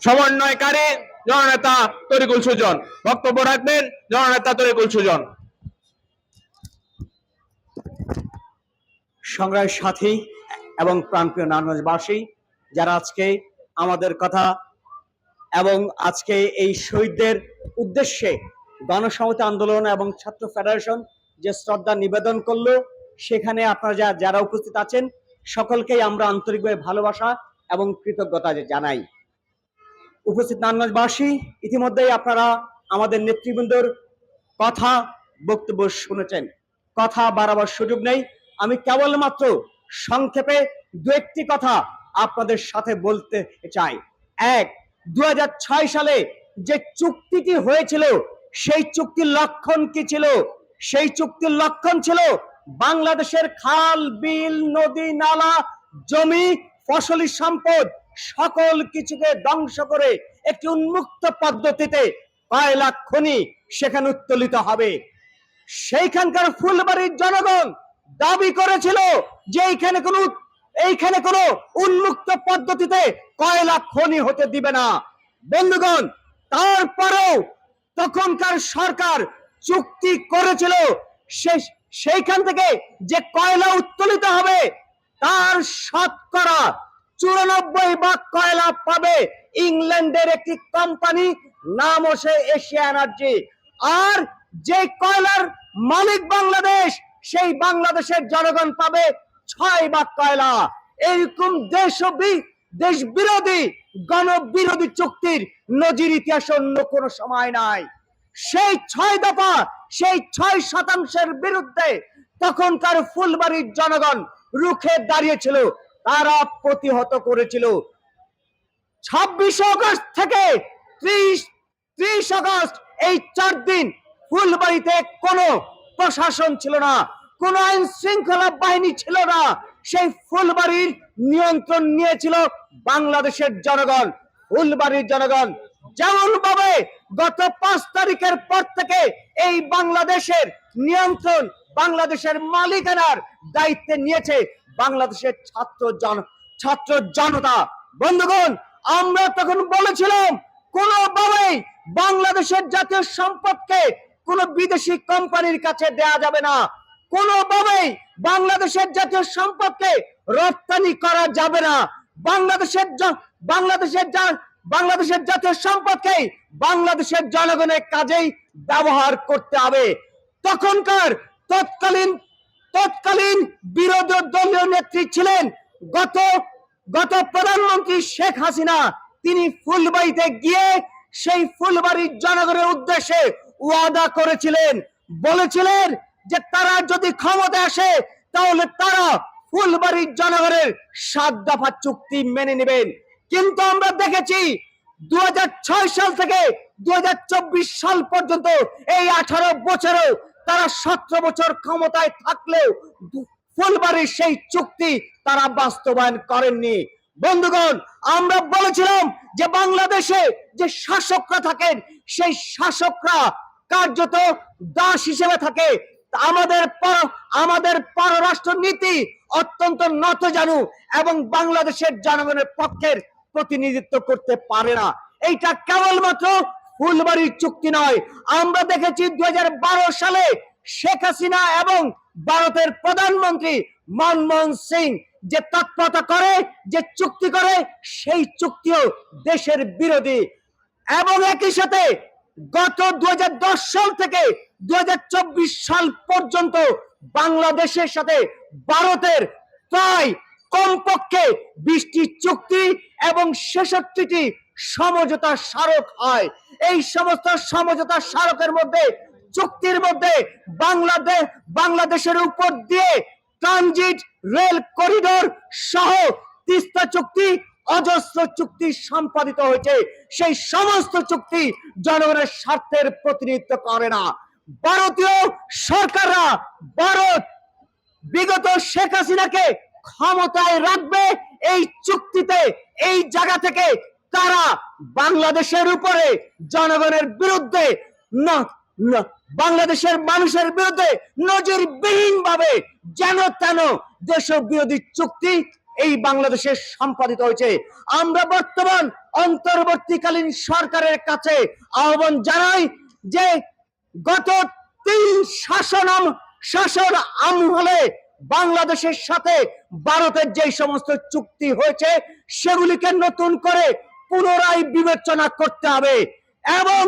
সমন্বয়কারী জননেতা তরিকুল সুজন বক্তব্য রাখবেন। জননেতা তরিকুল সুজন। সংগ্রামের সাথী এবং প্রাণপ্রিয় নারায়ণগঞ্জবাসী, যারা আজকে আমাদের কথা এবং আজকে এই শহীদদের উদ্দেশ্যে গণসংহতি আন্দোলন এবং ছাত্র ফেডারেশন যে শ্রদ্ধা নিবেদন করলো, সেখানে আপনারা যারা উপস্থিত আছেন সকলকেই আমরা আন্তরিকভাবে ভালোবাসা এবং কৃতজ্ঞতা জানাই। উপস্থিত নারায়ণগঞ্জবাসী, ইতিমধ্যেই আপনারা আমাদের নেতৃবৃন্দর কথা বক্তব্য শুনেছেন, কথা বাড়াবার সুযোগ নেই। আমি কেবলমাত্র সংক্ষেপে দু একটি কথা আপনাদের সাথে বলতে চাই। এক, 2006 সালে যে চুক্তিটি হয়েছিল, সেই চুক্তির লক্ষণ কি ছিল? সেই চুক্তির লক্ষণ ছিল বাংলাদেশের খাল, বিল, নদী, নালা, জমি, ফসলি সম্পদ সকল কিছুকে ধ্বংস করে একটি উন্মুক্ত পদ্ধতিতে কয়লা খনি সেখানে উত্তোলিত হবে। সেইখানকার ফুলবাড়ির জনগণ দাবি করেছিল যে এইখানে কোনো উন্মুক্ত পদ্ধতিতে কয়লা খনি হতে দিবে না। বন্ধুগণ, তারপরেও তখনকার সরকার চুক্তি করেছিল সেইখান থেকে যে কয়লা উত্তোলিত হবে তার শতকরা 94 কয়লা পাবে ইংল্যান্ডের একটি কোম্পানি, নাম হচ্ছে এশিয়া এনার্জি। আর যে কয়লার মালিক বাংলাদেশ, সেই বাংলাদেশের জনগণ পাবে 6 কয়লা। এরকম দেশ বিরোধী গণবিরোধী চুক্তির নজির ইতিহাসে অন্য কোনো সময় নাই। সেই 6 দফা, সেই 6% বিরুদ্ধে তখনকার ফুলবাড়ির জনগণ রুখে দাঁড়িয়েছিল, তারা প্রতিহত করেছিল। 26 আগস্ট থেকে 30 আগস্ট এই 4 দিন ফুলবাড়িতে কোনো প্রশাসন ছিল না, কোনো আইন শৃঙ্খলা বাহিনী ছিল না। সেই ফুলবাড়ির নিয়ন্ত্রণ নিয়েছিল বাংলাদেশের জনগণ। ফুলবাড়ির জনগণ যেমন ভাবে গত 5 তারিখের পর থেকে এই বাংলাদেশের নিয়ন্ত্রণ, বাংলাদেশের মালিকানার দায়িত্বে নিয়েছে বাংলাদেশের ছাত্র জনতা। বন্ধুগণ, আমরা তখন বলেছিলাম কোনোভাবেই বাংলাদেশের জাতীয় সম্পদকে কোন বিদেশি কোম্পানির কাছে দেয়া যাবে না, কোনোভাবেই বাংলাদেশের জাতীয় সম্পদকে রপ্তানি করা যাবে না। বাংলাদেশের জাতীয় সম্পদকে বাংলাদেশের জনগণের কাজেই ব্যবহার করতে হবে। তখনকার তৎকালীন বিরোধী দলীয় নেত্রী ছিলেন গত প্রধানমন্ত্রী শেখ হাসিনা। তিনি ফুলবাড়িতে গিয়ে সেই ফুলবাড়ির জনগণের উদ্দেশ্যে ওয়াদা করেছিলেন, বলেছিলেন যে তারা যদি ক্ষমতায় আসে তাহলে তারা ফুলবাড়ির জনগণের 7 দফা চুক্তি মেনে নেবেন। কিন্তু আমরা দেখেছি 2006 সাল থেকে 2024 সাল পর্যন্ত এই 18 বছরেও তারা 17 বছর ক্ষমতায় থাকলেও ফুলবাড়ির সেই চুক্তি তারা বাস্তবায়ন করেননি। বন্ধুগণ, আমরা বলেছিলাম যে বাংলাদেশে যে শাসকরা থাকেন, সেই শাসকরা কার্যত দাস হিসেবে থাকে। আমাদের পররাষ্ট্র নীতি অত্যন্ত নতজানু এবং বাংলাদেশের জনগণের পক্ষের প্রতিনিধিত্ব করতে পারে না। এইটা কেবলমাত্র ফুলবাড়ির চুক্তি নয়, আমরা দেখেছি 2012 সালে শেখ হাসিনা এবং ভারতের প্রধানমন্ত্রী মনমোহন সিং যে তৎপরতা করে, যে চুক্তি করে, সেই চুক্তিও দেশের বিরোধী। এবং একই সাথে গত 2010 সাল থেকে 2024 সাল পর্যন্ত বাংলাদেশের সাথে ভারতের প্রায় কমপক্ষে 20টি চুক্তি এবং 66টি সমঝোতা স্মারক হয়। এই সমস্ত সমঝোতা স্মারকের মধ্যে, চুক্তির মধ্যে বাংলাদেশের উপর দিয়ে ট্রানজিট রেল করিডোর সহ তিস্তা চুক্তি, অজস্র চুক্তি সম্পাদিত হয়েছে। সেই সমস্ত চুক্তি জনগণের স্বার্থের প্রতিনিধিত্ব করে না। ভারতীয় সরকাররা বিগত শেখ হাসিনাকে ক্ষমতায় রাখবে এই চুক্তিতে, এই জায়গা থেকে তারা বাংলাদেশের উপরে জনগণের বিরুদ্ধে বাংলাদেশের মানুষের বিরুদ্ধে নজিরবিহীন ভাবে যেন তেন দেশ বিরোধী চুক্তি এই বাংলাদেশে সম্পাদিত হয়েছে। আমরা বর্তমান অন্তর্বর্তীকালীন সরকারের কাছে আহ্বান জানাই যে গত 3 শাসন আমলে বাংলাদেশের সাথে ভারতের যে সমস্ত চুক্তি হয়েছে সেগুলিকে নতুন করে পুনরায় বিবেচনা করতে হবে এবং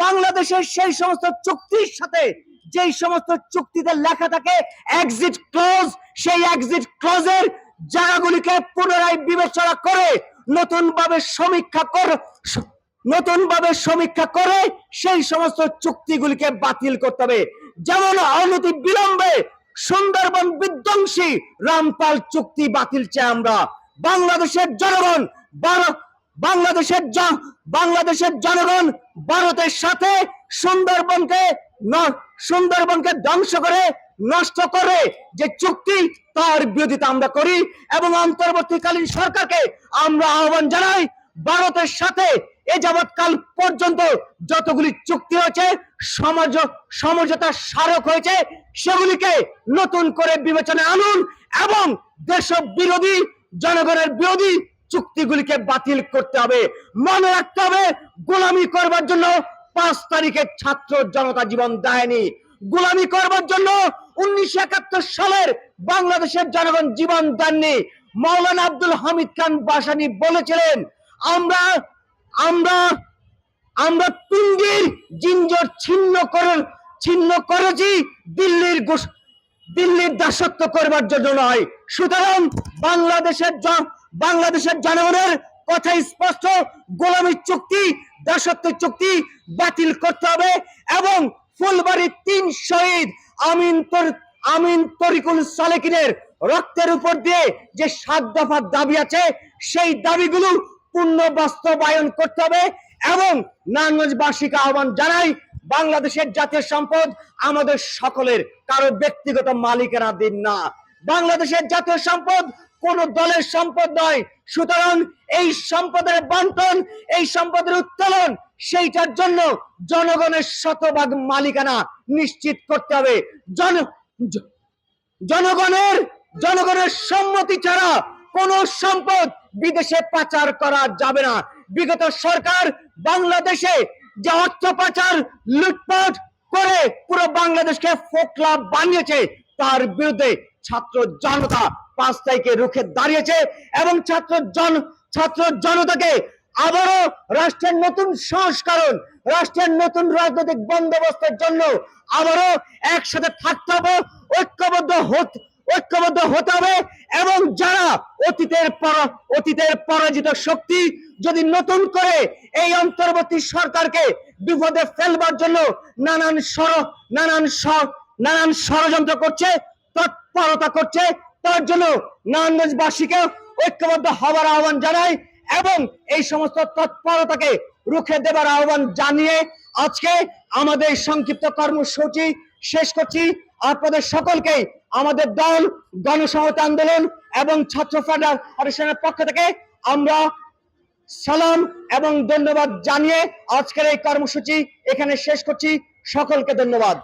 বাংলাদেশের সেই সমস্ত চুক্তির সাথে যেই সমস্ত চুক্তিতে লেখা থাকে এক্সিট ক্লজ, সেই এক্সিট ক্লজের জায়গাগুলিকে পুনরায় বিবেচনা করে নতুনভাবে সমীক্ষা করে সেই সমস্ত চুক্তিগুলিকে বাতিল করতে হবে। যেমন অনতি বিলম্বে সুন্দরবন বিধ্বংসী রামপাল চুক্তি বাতিল চাই আমরা। বাংলাদেশের জনগণ ভারতের সাথে সুন্দরবনকে ধ্বংস করে নষ্ট করে যে চুক্তি তার বিরোধিতা আমরা করি এবং অন্তর্বর্তীকালীন সরকারকে আমরা আহ্বান জানাই ভারতের সাথে এ যাবৎকাল পর্যন্ত যতগুলি চুক্তি হয়েছে সমঝোতা স্মারক হয়েছে সেগুলিকে নতুন করে বিবেচনায় আনুন এবং দেশ বিরোধী জনগণের বিরোধী চুক্তিগুলিকে বাতিল করতে হবে। মনে রাখতে হবে গোলামি করবার জন্য 5 তারিখে ছাত্র জনতা জীবন দেয়নি। গোলামি করবার জন্য 1971 সালের বাংলাদেশের জনগণ জীবন দেননি। মাওলানা আব্দুল হামিদ খান ভাসানী বলেছিলেন আমরা টুঙ্গির জিঞ্জর ছিন্ন করেছি দিল্লির দাসত্ব করবার জন্য নয়। সুতরাং বাংলাদেশের জনগণের কথা স্পষ্ট, গোলামী চুক্তি দাসত্ব চুক্তি বাতিল করতে হবে এবং ফুলবাড়ির 3 শহীদ আমিন তরিকুল সালেকিনের রক্তের উপর দিয়ে যে 7 দফা দাবি আছে সেই দাবিগুলো পূর্ণ বাস্তবায়ন করতে হবে এবং নারায়ণগঞ্জবাসীকে আহ্বান জানাই বাংলাদেশের জাতীয় সম্পদ আমাদের সকলের, কারো ব্যক্তিগত মালিকানাধীন না। বাংলাদেশের জাতীয় সম্পদ কোন দলের সম্পদ নয়। সুতরাং এই সম্পদের বন্টন, এই সম্পদের উত্তোলন, সেইটার জন্য জনগণের শতভাগ মালিকানা নিশ্চিত করতে হবে। জনগণের সম্মতি ছাড়া কোন সম্পদ বিদেশে পাচার করা যাবে না। বিগত সরকার বাংলাদেশে যে অর্থ পাচার লুটপাট করে পুরো বাংলাদেশকে ফোকলা বানিয়েছে তার বিরুদ্ধে ছাত্র জনতা 5 তারিখে রুখে দাঁড়িয়েছে এবং ছাত্র জনতাকে আবারও রাষ্ট্রের নতুন সংস্করণ, রাষ্ট্রের নতুন রাজনৈতিক বন্দোবস্তের জন্য আবারও একসাথে থাকতে হবে, ঐক্যবদ্ধ হতে হবে এবং যারা অতীতের পরাজিত শক্তি যদি নতুন করে এই অন্তর্বর্তী সরকারকে বিপদে ফেলবার জন্য নানান ষড়যন্ত্র করছে, তৎপরতা করছে, তার জন্য নারায়ণগঞ্জবাসীকে ঐক্যবদ্ধ হওয়ার আহ্বান জানাই এবং এই সমস্ত তৎপরতাকে রুখে দেবার আহ্বান জানিয়ে আজকে আমাদের সংক্ষিপ্ত কর্মসূচি শেষ করছি। আপনাদের সকলকে আমাদের দল গণসংহতি আন্দোলন এবং ছাত্র ফেডারেশনের পক্ষ থেকে আমরা সালাম এবং ধন্যবাদ জানিয়ে আজকের এই কর্মসূচি এখানে শেষ করছি। সকলকে ধন্যবাদ।